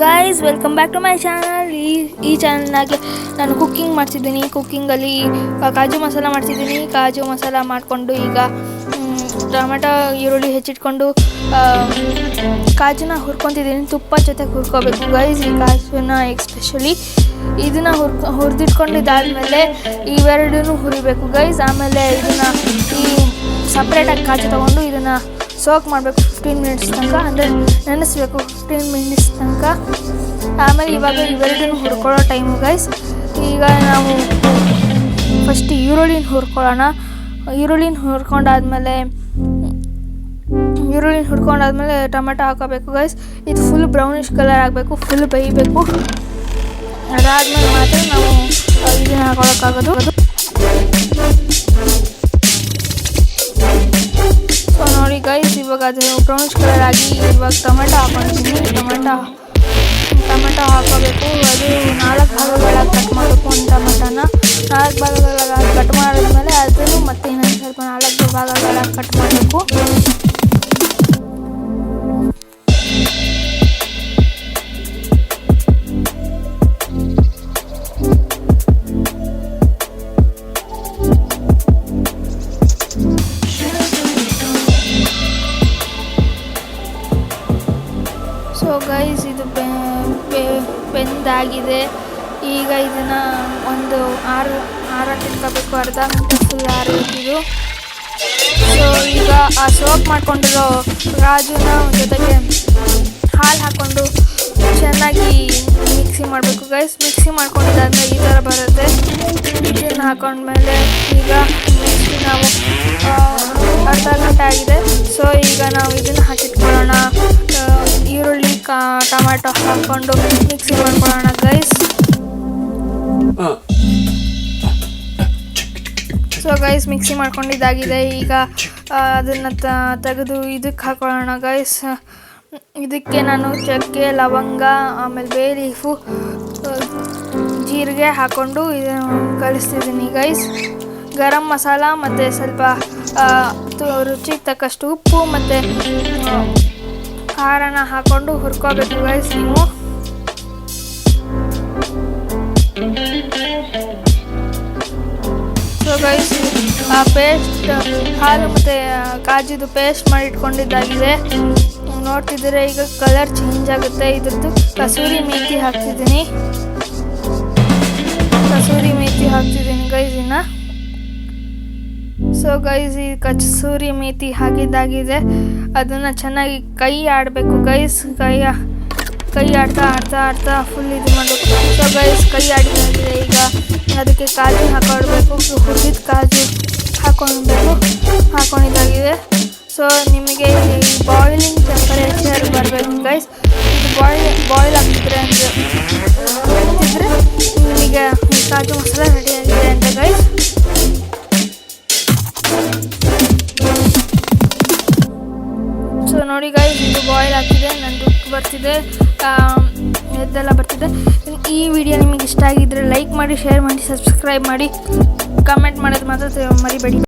Guys, welcome back to my channel. ಈ ಚಾನಲ್ನಾಗೆ ನಾನು ಕುಕ್ಕಿಂಗ್ ಮಾಡ್ತಿದ್ದೀನಿ. ಕುಕ್ಕಿಂಗಲ್ಲಿ ಕಾಜು ಮಸಾಲ ಮಾಡ್ತಿದ್ದೀನಿ. ಕಾಜು ಮಸಾಲ ಮಾಡಿಕೊಂಡು ಈಗ ಟೊಮೆಟೊ ಈರುಳ್ಳಿ ಹೆಚ್ಚಿಟ್ಕೊಂಡು ಕಾಜುನ ಹುರ್ಕೊತಿದ್ದೀನಿ. ತುಪ್ಪ ಜೊತೆಗೆ ಹುರ್ಕೋಬೇಕು ಗೈಸ್. ಈ ಕಾಜುನ ಎಸ್ಪೆಷಲಿ ಇದನ್ನು ಹುರಿದಿಟ್ಕೊಂಡಿದ್ದಾದಮೇಲೆ ಇವೆರಡೂ ಹುರಿಬೇಕು ಗೈಸ್. ಆಮೇಲೆ ಇದನ್ನು ಈ ಸಪ್ರೇಟಾಗಿ ಕಾಜು ತೊಗೊಂಡು ಇದನ್ನು ಸೋಕ್ ಮಾಡಬೇಕು 15 ಮಿನಿಟ್ಸ್ ತನಕ, ಅಂದರೆ ನೆನೆಸ್ಬೇಕು 15 ಮಿನಿಟ್ಸ್ ತನಕ. ಆಮೇಲೆ ಇವಾಗ ಇವೆರಡೂ ಹುರ್ಕೊಳ್ಳೋ ಟೈಮು ಗೈಸ್. ಈಗ ನಾವು ಫಸ್ಟ್ ಈರುಳ್ಳಿನ ಹುರ್ಕೊಳ್ಳೋಣ. ಈರುಳ್ಳಿನ ಹುರ್ಕೊಂಡಾದ್ಮೇಲೆ ಟೊಮೆಟೊ ಹಾಕೋಬೇಕು ಗೈಸ್. ಇದು ಫುಲ್ ಬ್ರೌನಿಷ್ ಕಲರ್ ಆಗಬೇಕು, ಫುಲ್ ಬೇಯಬೇಕು. ಅದಾದಮೇಲೆ ಮಾತ್ರ ನಾವು ಇದನ್ನು ಹಾಕೊಳ್ಳೋಕ್ಕಾಗೋದು. ಸೊ ನೋಡಿ ಗೈಸ್, ಇವಾಗ ಅದು ಬ್ರೌನಿಷ್ ಕಲರ್ ಆಗಿ ಇವಾಗ ಟೊಮೆಟೊ ಹಾಕೊಂಡಿದ್ದೀನಿ. ಟೊಮೆಟೊ ಹಾಕೋಬೇಕು. ಅದು 4 ಭಾಗಗಳಾಗಿ ಕಟ್ ಮಾಡಬೇಕು. ಒಂದು ಟೊಮೆಟೊನ 4 ಭಾಗಗಳಾಗಿ ಕಟ್ ಮಾಡಿದ್ಮೇಲೆ ಅದನ್ನು ಮತ್ತೆ ಇನ್ನೊಂದು ಸ್ವಲ್ಪ 4 ಭಾಗಗಳಾಗಿ ಕಟ್ ಮಾಡಬೇಕು. ಸೊ ಗೈಸ್, ಇದು ಬೆಂದಾಗಿದೆ. ಈಗ ಇದನ್ನು ಒಂದು ಆರಕ್ಕೆ ಇಟ್ಕೋಬೇಕು. ಅರ್ಧ ಗಂಟೆ ಫುಲ್ ಆರಿದ್ದು. ಸೊ ಈಗ ಆ ಸೋಪ್ ಮಾಡ್ಕೊಂಡಿರೋ ಕಾಜುನ ಜೊತೆಗೆ ಹಾಲು ಹಾಕ್ಕೊಂಡು ಚೆನ್ನಾಗಿ ಮಿಕ್ಸಿ ಮಾಡಬೇಕು ಗೈಸ್. ಮಿಕ್ಸಿ ಮಾಡ್ಕೊಂಡಿದ್ದಾದ್ಮೇಲೆ ಈ ಥರ ಬರುತ್ತೆ. ಇದನ್ನು ಹಾಕೊಂಡ್ಮೇಲೆ ಈಗ ಮಿಕ್ಸಿ ನಾವು ಅರ್ಧ ಗಂಟೆ ಆಗಿದೆ. ಸೊ ಈಗ ನಾವು ಇದನ್ನು ಹಾಕಿಟ್ಕೊಳ್ಳೋಣ. ಈರುಳ್ಳಿ ಟೊಮೆಟೊ ಹಾಕ್ಕೊಂಡು ಮಿಕ್ಸಿ ಮಾಡ್ಕೊಳ್ಳೋಣ ಗೈಸ್. ಸೊ ಗೈಸ್, ಮಿಕ್ಸಿ ಮಾಡ್ಕೊಂಡಿದ್ದಾಗಿದೆ. ಈಗ ಅದನ್ನು ತೆಗೆದು ಇದಕ್ಕೆ ಹಾಕೊಳ್ಳೋಣ ಗೈಸ್. ಇದಕ್ಕೆ ನಾನು ಚಕ್ಕೆ, ಲವಂಗ, ಆಮೇಲೆ ಬೇ ಲೀಫು, ಜೀರಿಗೆ ಹಾಕ್ಕೊಂಡು ಇದನ್ನು ಕಲಿಸ್ತಿದ್ದೀನಿ ಗೈಸ್. ಗರಂ ಮಸಾಲ ಮತ್ತು ಸ್ವಲ್ಪ ರುಚಿಗೆ ತಕ್ಕಷ್ಟು ಉಪ್ಪು ಮತ್ತು ಖಾರನ ಹಾಕ್ಕೊಂಡು ಹುರ್ಕೋಬೇಕು ಗೈಸ್ ನೀವು. ಸೊ ಗೈಸ್, ಆ ಪೇಸ್ಟ್ ಹಾಲು ಮತ್ತು ಕಾಜಿದು ಪೇಸ್ಟ್ ಮಾಡಿ ಇಟ್ಕೊಂಡಿದ್ದಾಗಿದೆ. ನೋಡ್ತಿದ್ದೀರಾ, ಈಗ ಕಲರ್ ಚೇಂಜ್ ಆಗುತ್ತೆ. ಇದ್ರದ್ದು ಕಸೂರಿ ಮೇಥಿ ಹಾಕ್ತಿದ್ದೀನಿ ಗೈಸ್ ಇನ್ನು. ಸೊ ಗೈಸ್, ಈ ಕಸೂರಿ ಮೇಥಿ ಹಾಕಿದ್ದಾಗಿದೆ. ಅದನ್ನು ಚೆನ್ನಾಗಿ ಕೈ ಆಡಬೇಕು ಗೈಸ್. ಕೈ ಆಡ್ತಾ ಫುಲ್ ಇದು ಮಾಡಬೇಕು. ಸೊ ಗೈಸ್, ಕೈ ಆಡಿದಾಗಿದೆ. ಈಗ ಅದಕ್ಕೆ ಕಾಜು ಹಾಕೊಳ್ಬೇಕು. ಹುರಿದ ಕಾಜು ಹಾಕೊಂಡಿದ್ದಾಗಿದೆ. ಸೊ ನಿಮಗೆ ಬಾಯ್ಲಿಂಗ್ ಟೆಂಪರೇಚರ್ ಬರಬೇಕು ಗೈಸ್. ಇದು ಬಾಯ್ಲ್ ಆಗ್ತಿದ್ರೆ ನಿಮಗೆ ಕಾಜು ಮಸಾಲ ರೆಡಿಯಾಗಿದೆ ಅಂತ ಗೈಸ್. ಸೊ ನೋಡಿ ಗೈಸ್, ಇದು ಬಾಯ್ಲ್ ಆಗ್ತಿದೆ. ನಂದು ಬರ್ತಿದೆ, ಎದ್ದೆಲ್ಲ ಬರ್ತಿದೆ. ಈ ವಿಡಿಯೋ ನಿಮಗೆ ಇಷ್ಟ ಆಗಿದ್ದರೆ ಲೈಕ್ ಮಾಡಿ, ಶೇರ್ ಮಾಡಿ, ಸಬ್ಸ್ಕ್ರೈಬ್ ಮಾಡಿ, ಕಮೆಂಟ್ ಮಾಡೋದು ಮಾತ್ರ ಮರಿಬೇಡಿ.